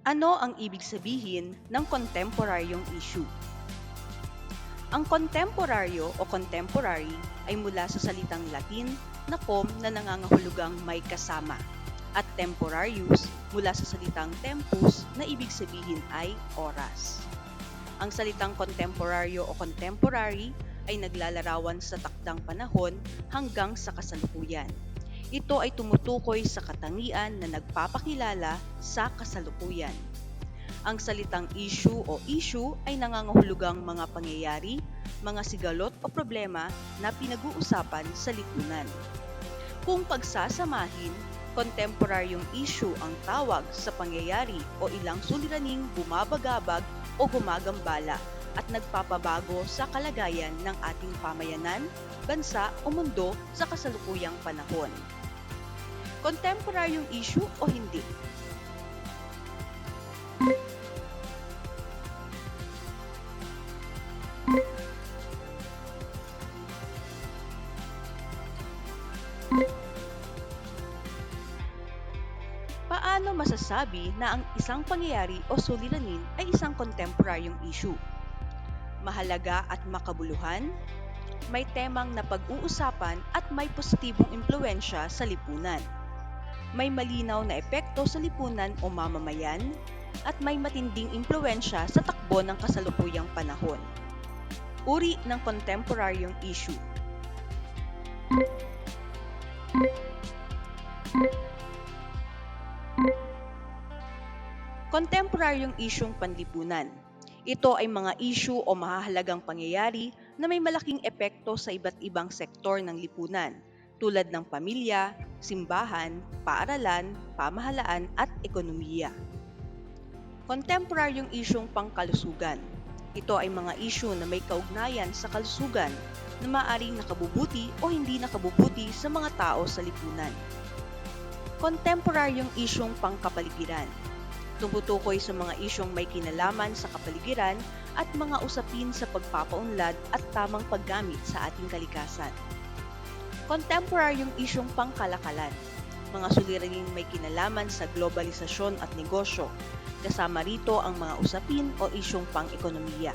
Ano ang ibig sabihin ng kontemporaryong issue? Ang kontemporaryo o contemporary ay mula sa salitang Latin na com na nangangahulugang may kasama at temporarius mula sa salitang tempus na ibig sabihin ay oras. Ang salitang kontemporaryo o contemporary ay naglalarawan sa takdang panahon hanggang sa kasalukuyan. Ito ay tumutukoy sa katangian na nagpapakilala sa kasalukuyan. Ang salitang issue o issue ay nangangahulugang mga pangyayari, mga sigalot o problema na pinag-uusapan sa lipunan. Kung pagsasamahin, kontemporaryong issue ang tawag sa pangyayari o ilang suliraning bumabagabag o gumagambala at nagpapabago sa kalagayan ng ating pamayanan, bansa o mundo sa kasalukuyang panahon. Kontemporaryong issue o hindi? Paano masasabi na ang isang pangyayari o suliranin ay isang kontemporaryong issue? Mahalaga at makabuluhan, may temang na pag-uusapan at may positibong impluwensya sa lipunan. May malinaw na epekto sa lipunan o mamamayan at may matinding impluwensya sa takbo ng kasalukuyang panahon. Uri ng kontemporaryong issue. Kontemporaryong isyung panlipunan. Ito ay mga issue o mahahalagang pangyayari na may malaking epekto sa iba't ibang sektor ng lipunan, tulad ng pamilya, simbahan, paaralan, pamahalaan at ekonomiya. Kontemporaryong isyung pangkalusugan. Ito ay mga issue na may kaugnayan sa kalusugan na maaaring nakabubuti o hindi nakabubuti sa mga tao sa lipunan. Kontemporaryong isyung pangkapaligiran. Tumutukoy sa mga isyong may kinalaman sa kapaligiran at mga usapin sa pagpapaunlad at tamang paggamit sa ating kalikasan. Kontemporaryong isyong pangkalakalan. Mga suliraning may kinalaman sa globalisasyon at negosyo, kasama rito ang mga usapin o isyong pang-ekonomiya.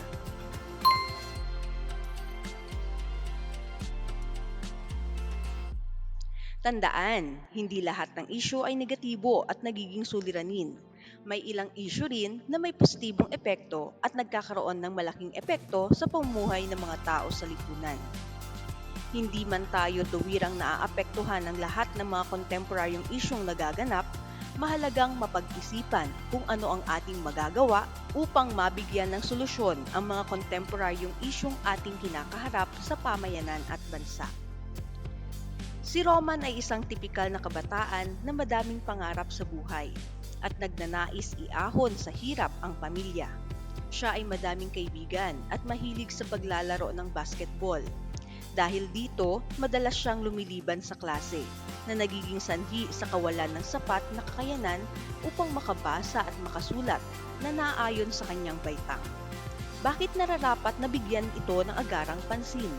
Tandaan, hindi lahat ng issue ay negatibo at nagiging suliranin. May ilang issue rin na may positibong epekto at nagkakaroon ng malaking epekto sa pamumuhay ng mga tao sa lipunan. Hindi man tayo tuwirang naaapektuhan ng lahat ng mga kontemporaryong isyong nagaganap, mahalagang mapag-isipan kung ano ang ating magagawa upang mabigyan ng solusyon ang mga kontemporaryong isyong ating kinakaharap sa pamayanan at bansa. Si Roman ay isang tipikal na kabataan na madaming pangarap sa buhay at nagnanais iahon sa hirap ang pamilya. Siya ay madaming kaibigan at mahilig sa paglalaro ng basketball. Dahil dito, madalas siyang lumiliban sa klase na nagiging sanhi sa kawalan ng sapat na kakayanan upang makabasa at makasulat na naaayon sa kanyang baitang. Bakit nararapat na bigyan ito ng agarang pansin?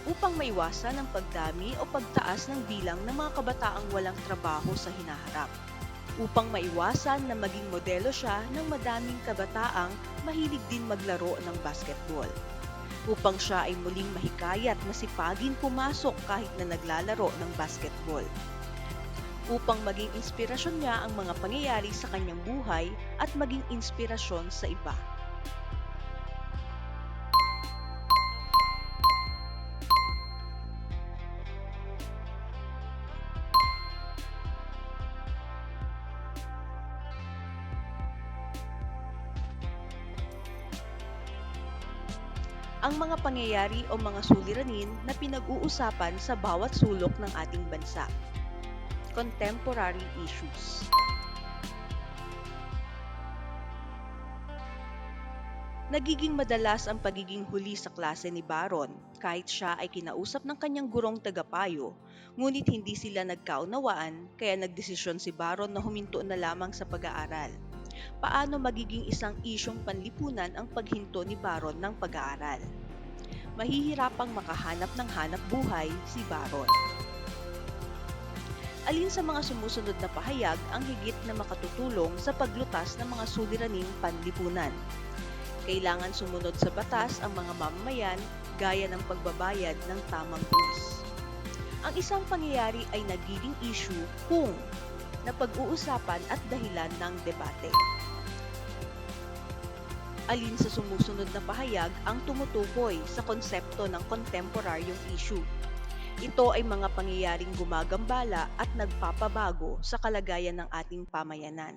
Upang maiwasan ang pagdami o pagtaas ng bilang ng mga kabataang walang trabaho sa hinaharap. Upang maiwasan na maging modelo siya ng madaming kabataang mahilig din maglaro ng basketball. Upang siya ay muling mahikayat na sipagin pumasok kahit na naglalaro ng basketball. Upang maging inspirasyon niya ang mga pangyayari sa kanyang buhay at maging inspirasyon sa iba. Ang mga pangyayari o mga suliranin na pinag-uusapan sa bawat sulok ng ating bansa. Contemporary issues. Nagiging madalas ang pagiging huli sa klase ni Baron kahit siya ay kinausap ng kanyang gurong tagapayo, ngunit hindi sila nagkaunawaan kaya nagdesisyon si Baron na huminto na lamang sa pag-aaral. Paano magiging isang isyong panlipunan ang paghinto ni Baron ng pag-aaral? Mahihirapang makahanap ng hanap buhay si Baron. Alin sa mga sumusunod na pahayag ang higit na makatutulong sa paglutas ng mga suliraning panlipunan? Kailangan sumunod sa batas ang mga mamamayan gaya ng pagbabayad ng tamang buwis. Ang isang pangyayari ay nagiging issue kung napag-uusapan at dahilan ng debate. Alin sa sumusunod na pahayag ang tumutukoy sa konsepto ng kontemporaryong issue? Ito ay mga pangyayaring gumagambala at nagpapabago sa kalagayan ng ating pamayanan.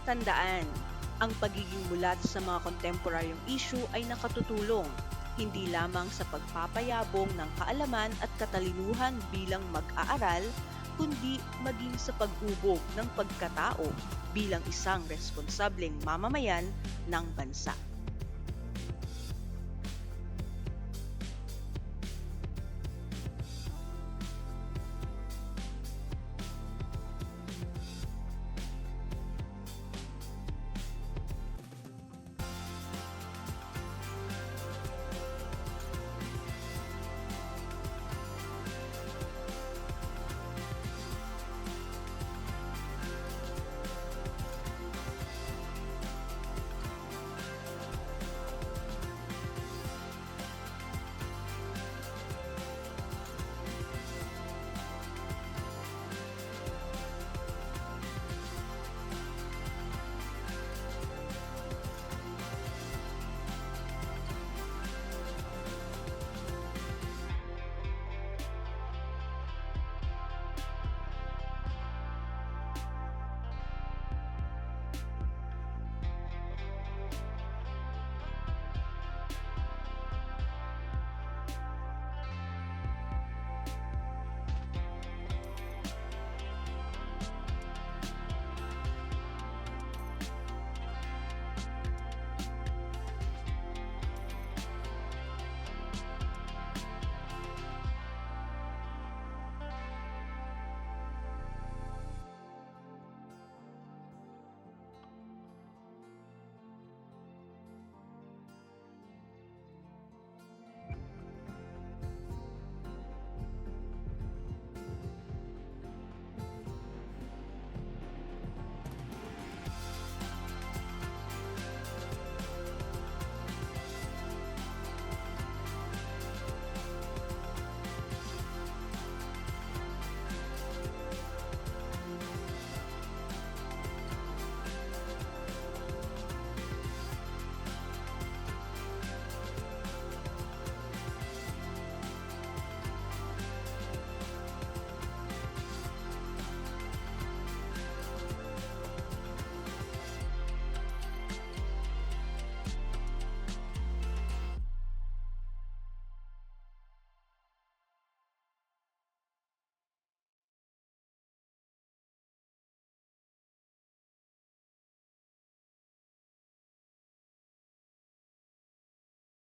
Tandaan, ang pagiging mulat sa mga kontemporaryong issue ay nakatutulong hindi lamang sa pagpapayabong ng kaalaman at katalinuhan bilang mag-aaral, kundi maging sa pag-ubog ng pagkatao bilang isang responsableng mamamayan ng bansa.